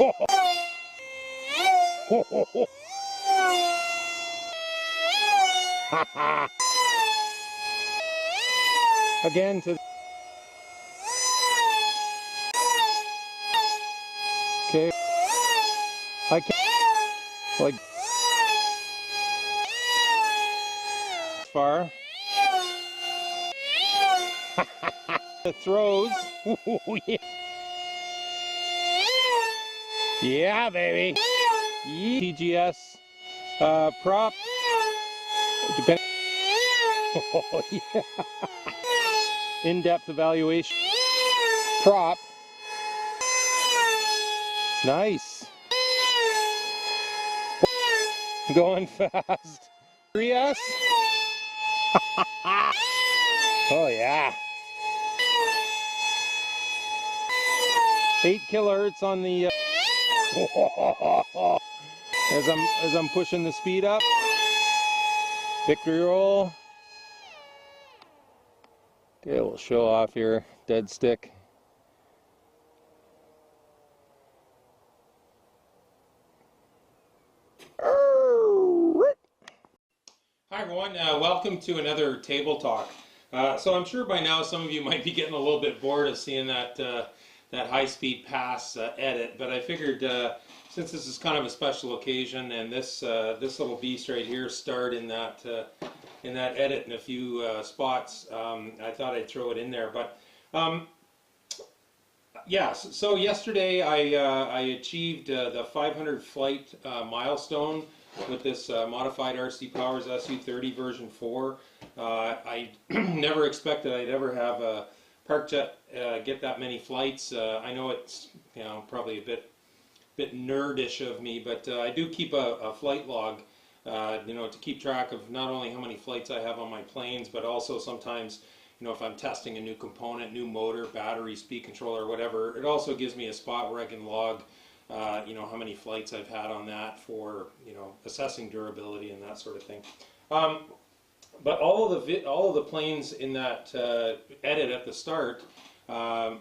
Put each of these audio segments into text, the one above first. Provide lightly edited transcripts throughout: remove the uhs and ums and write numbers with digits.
Again to. Okay. I can't. Like. Far. The throws. Ooh, yeah. Yeah, baby. TGS prop. Depending. Oh, yeah. In-depth evaluation. Prop. Nice. Going fast. 3S. Oh yeah. 8 kilohertz on the as I'm pushing the speed up. Victory roll. Okay, we'll show off here. Dead stick. Hi everyone, welcome to another table talk. So I'm sure by now some of you might be getting a little bit bored of seeing that that high-speed pass edit, but I figured since this is kind of a special occasion and this little beast right here starred in that edit in a few spots, I thought I'd throw it in there. But yeah, so yesterday I achieved the 500 flight milestone with this modified RC Powers Su30 version 4. I never expected I'd ever have a park jet get that many flights. I know it's probably a bit nerdish of me, but I do keep a flight log, to keep track of not only how many flights I have on my planes, but also sometimes, if I'm testing a new component, new motor, battery, speed controller, whatever. It also gives me a spot where I can log how many flights I've had on that for, assessing durability and that sort of thing. But all of the planes in that edit at the start, I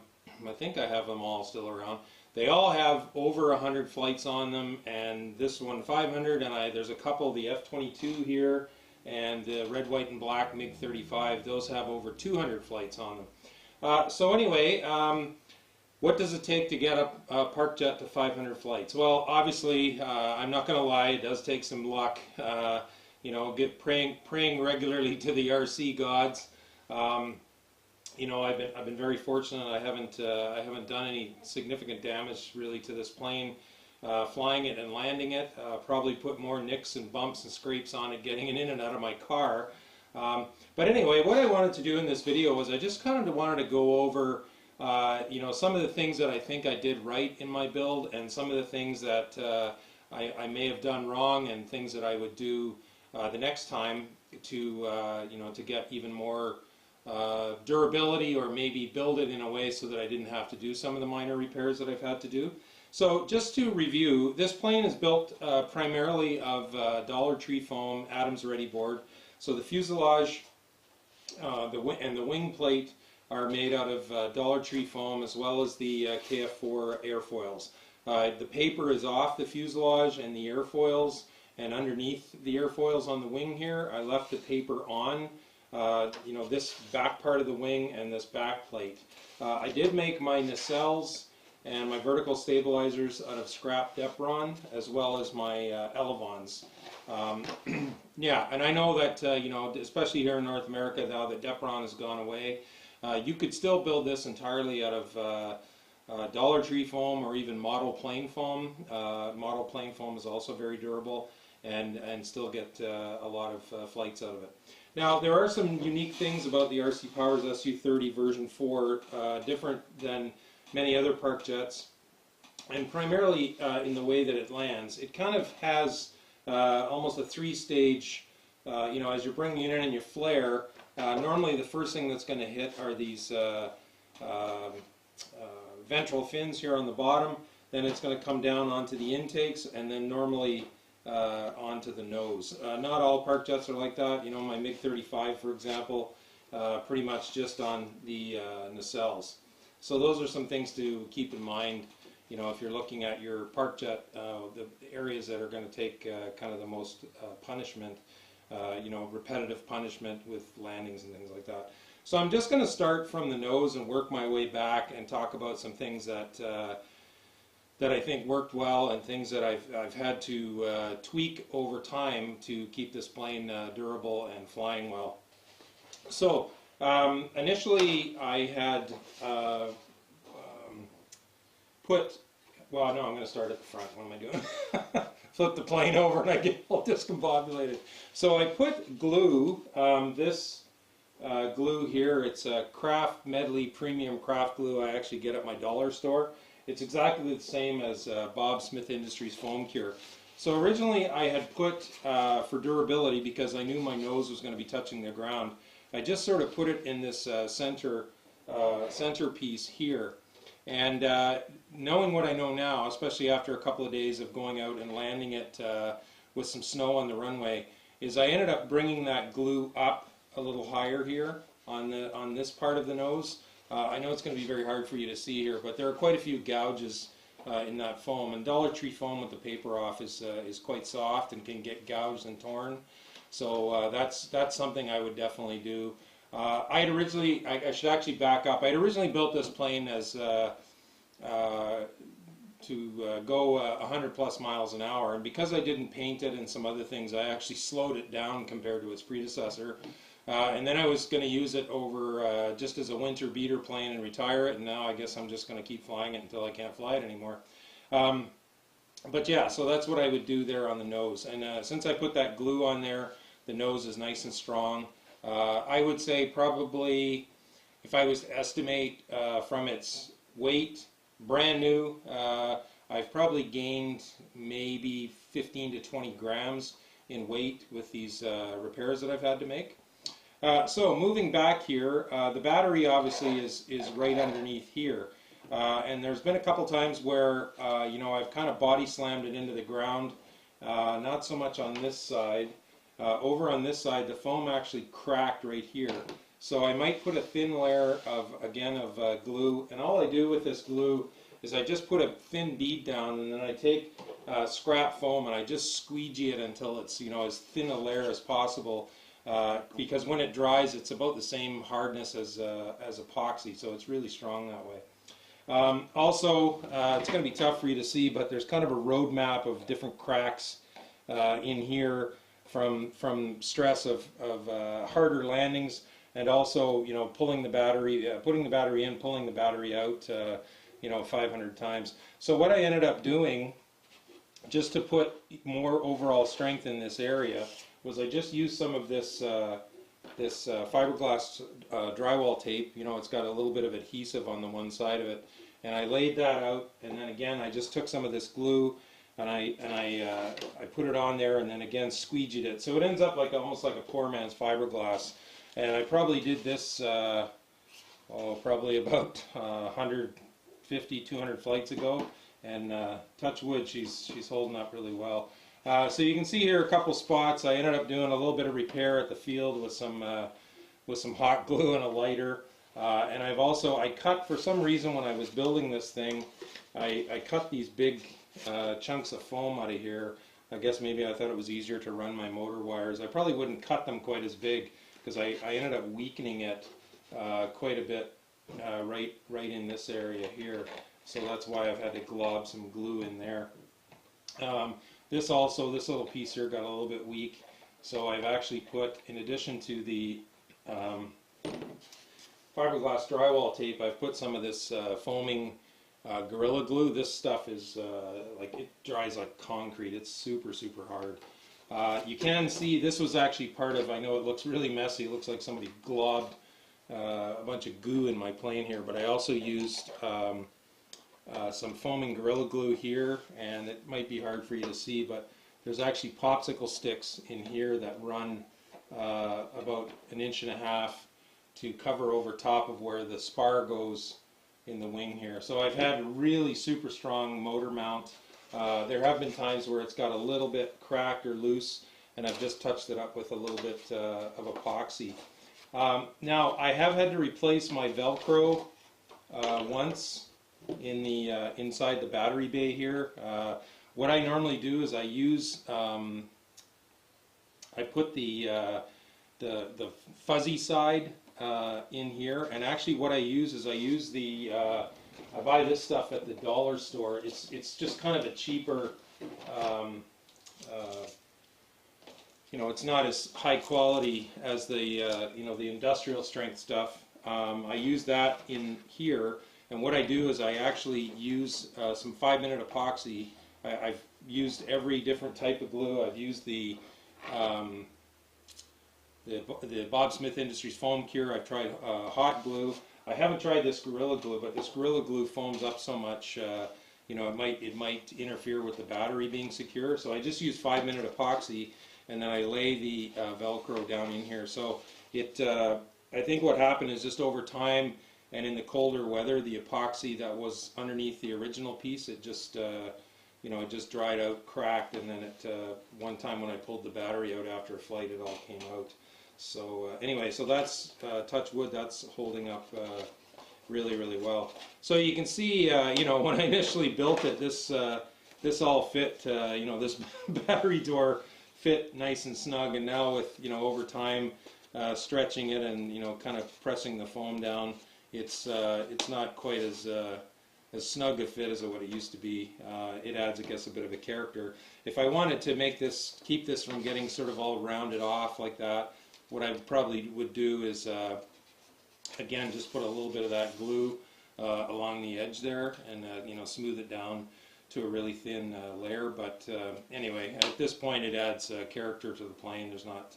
think I have them all still around. They all have over 100 flights on them, and this one 500, and there's a couple, the F-22 here, and the red, white, and black MiG-35. Those have over 200 flights on them. So anyway, what does it take to get a park jet to 500 flights? Well, obviously, I'm not going to lie, it does take some luck. Praying regularly to the RC gods. I've been very fortunate. I haven't done any significant damage really to this plane. Flying it and landing it, probably put more nicks and bumps and scrapes on it getting it in and out of my car. But anyway, what I wanted to do in this video was I just kind of wanted to go over some of the things that I think I did right in my build, and some of the things that I may have done wrong, and things that I would do the next time to get even more durability, or maybe build it in a way so that I didn't have to do some of the minor repairs that I've had to do. So just to review, this plane is built primarily of Dollar Tree foam Adams Ready board. So the fuselage and the wing plate are made out of Dollar Tree foam, as well as the KF4 airfoils. The paper is off the fuselage and the airfoils, and underneath the airfoils on the wing here, I left the paper on, this back part of the wing and this back plate. I did make my nacelles and my vertical stabilizers out of scrap Depron, as well as my elevons. Yeah, and I know that, especially here in North America now that Depron has gone away, you could still build this entirely out of Dollar Tree foam or even model plane foam. Model plane foam is also very durable, and still get a lot of flights out of it. Now, there are some unique things about the RC Powers Su30 version 4, different than many other park jets, and primarily in the way that it lands. It kind of has almost a three-stage, as you're bringing it in and you flare, normally the first thing that's going to hit are these ventral fins here on the bottom. Then it's going to come down onto the intakes, and then normally onto the nose. Not all park jets are like that. My MiG-35, for example, pretty much just on the nacelles. So those are some things to keep in mind you know, if you're looking at your park jet, the areas that are going to take kind of the most punishment, you know, repetitive punishment with landings and things like that. So I'm just going to start from the nose and work my way back and talk about some things that that I think worked well and things that I've had to tweak over time to keep this plane durable and flying well. So initially I had well, no, I'm going to start at the front. What am I doing? Flip the plane over and I get all discombobulated. So I put glue, this glue here, it's a Craft Medley Premium Craft Glue I actually get at my dollar store. It's exactly the same as Bob Smith Industries Foam Cure. So originally I had put, for durability, because I knew my nose was going to be touching the ground, I just sort of put it in this centerpiece here. And knowing what I know now, especially after a couple of days of going out and landing it with some snow on the runway, is I ended up bringing that glue up a little higher here on this part of the nose. I know it's going to be very hard for you to see here, but there are quite a few gouges in that foam. And Dollar Tree foam with the paper off is quite soft and can get gouged and torn. So that's something I would definitely do. I had originally, I should actually back up, I had originally built this plane as to go 100 plus miles an hour, and because I didn't paint it and some other things, I actually slowed it down compared to its predecessor. And then I was going to use it over just as a winter beater plane and retire it, and now I guess I'm just going to keep flying it until I can't fly it anymore. But yeah, so that's what I would do there on the nose. And since I put that glue on there, the nose is nice and strong. I would say probably, if I was to estimate from its weight, brand new, I've probably gained maybe 15 to 20 grams in weight with these repairs that I've had to make. So moving back here, the battery obviously is right underneath here. And there's been a couple times where, you know, I've kind of body slammed it into the ground, not so much on this side. Over on this side, the foam actually cracked right here. So I might put a thin layer of, again, of glue. And all I do with this glue is I just put a thin bead down, and then I take scrap foam and I just squeegee it until it's, you know, as thin a layer as possible. Because when it dries, it's about the same hardness as epoxy, so it's really strong that way. Also, it's going to be tough for you to see, but there's kind of a road map of different cracks in here from stress of harder landings, and also, you know, pulling the battery, putting the battery in, pulling the battery out, you know, 500 times. So what I ended up doing, just to put more overall strength in this area, was I just used some of this fiberglass drywall tape. You know, it's got a little bit of adhesive on the one side of it, and I laid that out, and then again I just took some of this glue and I put it on there, and then again squeegeed it, so it ends up like almost like a poor man's fiberglass. And I probably did this probably about 150, 200 flights ago, and touch wood, she's holding up really well. So you can see here a couple spots. I ended up doing a little bit of repair at the field with some hot glue and a lighter. And I cut, for some reason when I was building this thing, I cut these big chunks of foam out of here. I guess maybe I thought it was easier to run my motor wires. I probably wouldn't cut them quite as big, because I ended up weakening it quite a bit right in this area here. So that's why I've had to glob some glue in there. This little piece here got a little bit weak, so I've actually put, in addition to the fiberglass drywall tape, I've put some of this foaming Gorilla Glue. This stuff is like, it dries like concrete. It's super, super hard. You can see this was actually part of, I know it looks really messy, it looks like somebody globbed a bunch of goo in my plane here, but I also used some foaming Gorilla Glue here, and it might be hard for you to see, but there's actually popsicle sticks in here that run about 1.5 inches to cover over top of where the spar goes in the wing here. So I've had a really super strong motor mount. There have been times where it's got a little bit cracked or loose, and I've just touched it up with a little bit of epoxy. Now, I have had to replace my Velcro once. in the inside the battery bay here. What I normally do is I use I put the fuzzy side in here, and actually what I use is I use the I buy this stuff at the dollar store. It's just kind of a cheaper. You know, it's not as high quality as the you know, the industrial strength stuff. I use that in here, and what I do is I actually use some 5-minute epoxy. I've used every different type of glue. I've used the Bob Smith Industries foam cure. I've tried hot glue. I haven't tried this Gorilla Glue, but this Gorilla Glue foams up so much, you know, it might interfere with the battery being secure. So I just use 5-minute epoxy, and then I lay the Velcro down in here. So it, I think what happened is just over time and in the colder weather, the epoxy that was underneath the original piece, it just, you know, it just dried out, cracked, and then it, one time when I pulled the battery out after a flight, it all came out. So anyway, so that's, touch wood, that's holding up really, really well. So you can see, you know, when I initially built it, this all fit, you know, this battery door fit nice and snug, and now with, you know, over time, stretching it and, you know, kind of pressing the foam down, it's not quite as snug a fit as what it used to be. It adds, I guess, a bit of a character. If I wanted to make this, keep this from getting sort of all rounded off like that, what I probably would do is, again, just put a little bit of that glue along the edge there, and you know, smooth it down to a really thin layer. But anyway, at this point, it adds character to the plane. There's not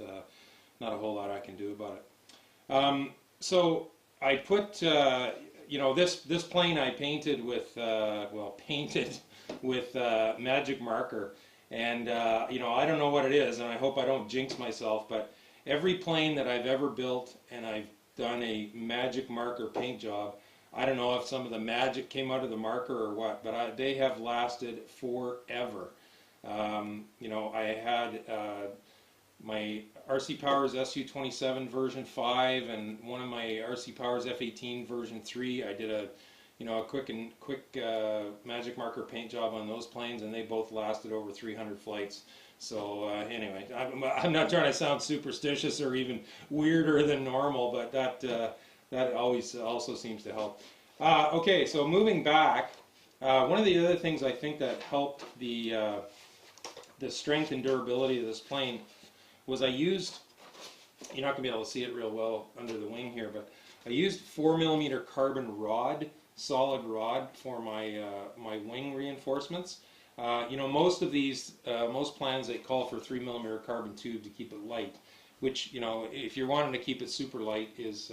a whole lot I can do about it. So I put, you know, this plane I painted with, well, painted with magic marker, and you know, I don't know what it is, and I hope I don't jinx myself, but every plane that I've ever built and I've done a magic marker paint job, I don't know if some of the magic came out of the marker or what, but they have lasted forever. You know, I had my RC Powers Su30 version 5 and one of my RC Powers F18 version 3. I did a, you know, a quick magic marker paint job on those planes, and they both lasted over 300 flights. So anyway, I'm not trying to sound superstitious or even weirder than normal, but that always also seems to help. Okay, so moving back, one of the other things I think that helped the strength and durability of this plane was I used, you're not going to be able to see it real well under the wing here, but I used 4mm carbon rod, solid rod, for my my wing reinforcements. You know, most of these, most planes, they call for 3mm carbon tube to keep it light, which, you know, if you're wanting to keep it super light is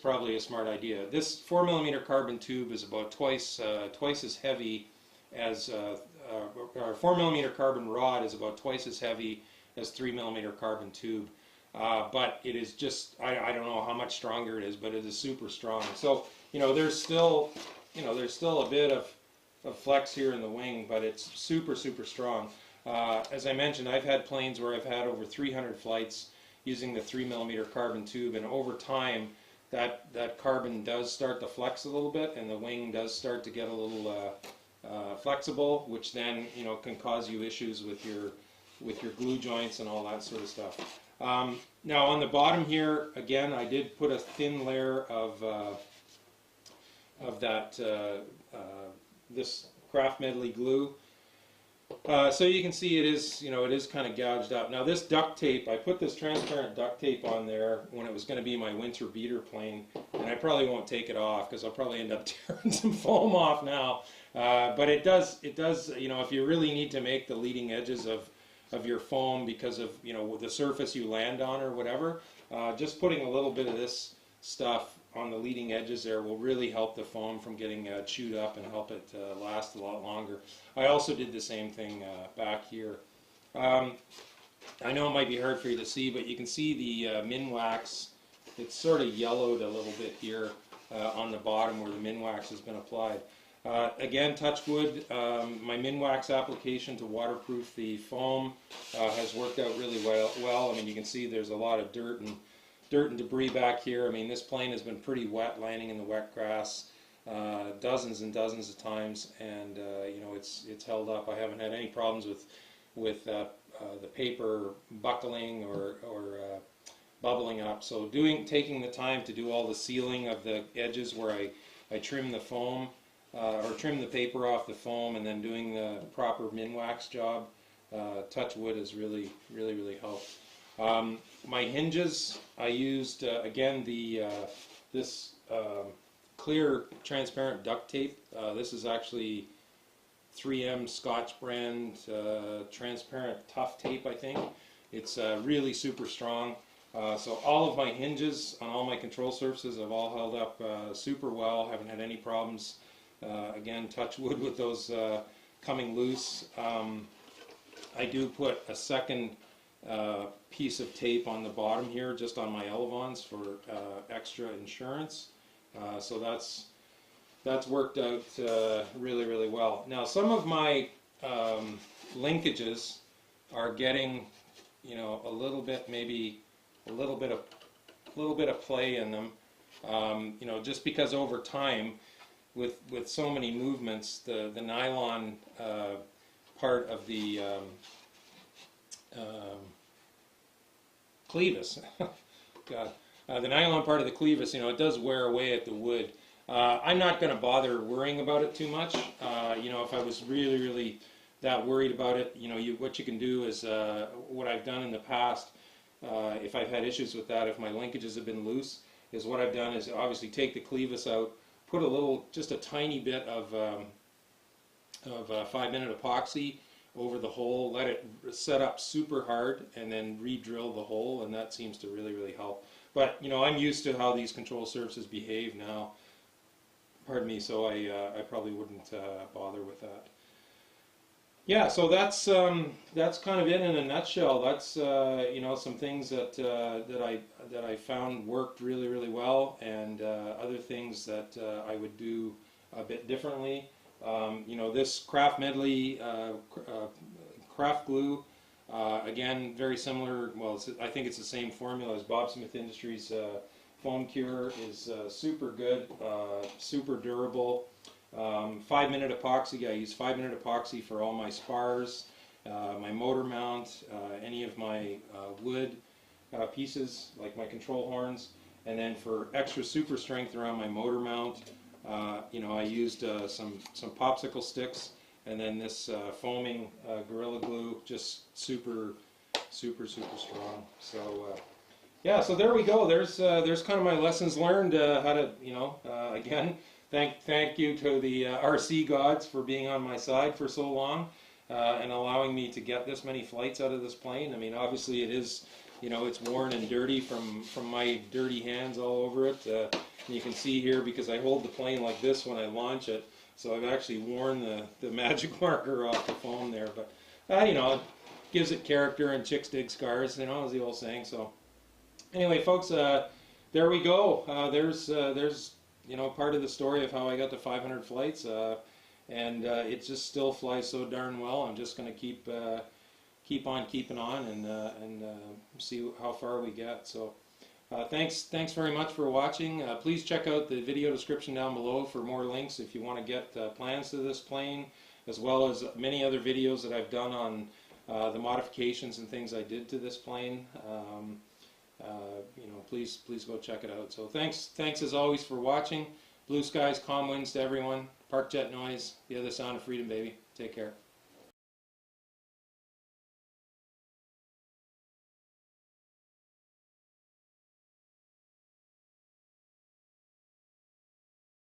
probably a smart idea. This 4mm carbon tube is about twice as heavy as, or 4mm carbon rod is about twice as heavy as 3mm carbon tube. But it is just, I don't know how much stronger it is, but it is super strong. So, you know, there's still a bit of flex here in the wing, but it's super, super strong. As I mentioned, I've had planes where I've had over 300 flights using the 3mm carbon tube, and over time that carbon does start to flex a little bit, and the wing does start to get a little flexible, which then, you know, can cause you issues with your glue joints and all that sort of stuff. Now on the bottom here, again, I did put a thin layer of that this craft medley glue. So you can see it is, you know, it is kind of gouged up. Now this duct tape, I put this transparent duct tape on there when it was going to be my winter beater plane, and I probably won't take it off because I'll probably end up tearing some foam off now. But it does, you know, if you really need to make the leading edges of your foam because of, you know, the surface you land on or whatever, just putting a little bit of this stuff on the leading edges there will really help the foam from getting chewed up and help it last a lot longer. I also did the same thing back here. I know it might be hard for you to see, but you can see the Minwax. It's sort of yellowed a little bit here on the bottom where the Minwax has been applied. Again, touch wood, my Minwax application to waterproof the foam has worked out really well. I mean, you can see there's a lot of dirt and debris back here. I mean, this plane has been pretty wet, landing in the wet grass. dozens and dozens of times, and you know, it's held up. I haven't had any problems with the paper buckling or bubbling up. So taking the time to do all the sealing of the edges where I trim the foam or trim the paper off the foam, and then doing the proper Minwax job, touch wood, has really helped. My hinges, I used again this clear transparent duct tape. This is actually 3M Scotch brand transparent tough tape, I think. It's really super strong. So all of my hinges on all my control surfaces have all held up super well. Haven't had any problems. Again, touch wood with those coming loose. I do put a second piece of tape on the bottom here, just on my elevons for extra insurance. So that's worked out really well. Now, some of my linkages are getting, you know, a little bit, maybe a little bit of play in them. You know, just because over time, with so many movements, the nylon part of the clevis, God, the nylon part of the clevis, you know, it does wear away at the wood. I'm not going to bother worrying about it too much. You know, if I was really that worried about it, you know, what you can do is what I've done in the past. If I've had issues with that, if my linkages have been loose, is what I've done is obviously take the clevis out, put a little, just a tiny bit of 5-minute epoxy over the hole, let it set up super hard, and then re-drill the hole, and that seems to really help. But you know, I'm used to how these control surfaces behave now. Pardon me, so I probably wouldn't bother with that. Yeah, so that's kind of it in a nutshell. That's you know, some things that I found worked really well, and other things that I would do a bit differently. You know, this Craft Medley craft glue, again, very similar. Well, I think it's the same formula as Bob Smith Industries foam cure. Is super good, super durable. 5-minute epoxy. I use 5-minute epoxy for all my spars, my motor mount, any of my wood pieces like my control horns, and then for extra super strength around my motor mount, you know, I used some popsicle sticks, and then this foaming Gorilla Glue, just super strong. So yeah, so there we go. There's kind of my lessons learned, how to, you know, again. Thank you to the RC gods for being on my side for so long and allowing me to get this many flights out of this plane. I mean, obviously it is, you know, it's worn and dirty from my dirty hands all over it. And you can see here, because I hold the plane like this when I launch it, so I've actually worn the magic marker off the foam there. But you know, it gives it character, and chicks dig scars, you know, as the old saying. So anyway, folks, there we go. There's you know, part of the story of how I got to 500 flights, and it just still flies so darn well. I'm just going to keep on keeping on, and see how far we get. So thanks very much for watching. Please check out the video description down below for more links if you want to get plans to this plane, as well as many other videos that I've done on the modifications and things I did to this plane. You know, please go check it out. So thanks as always for watching. Blue skies, calm winds to everyone. Park jet noise, the other sound of freedom, baby. Take care.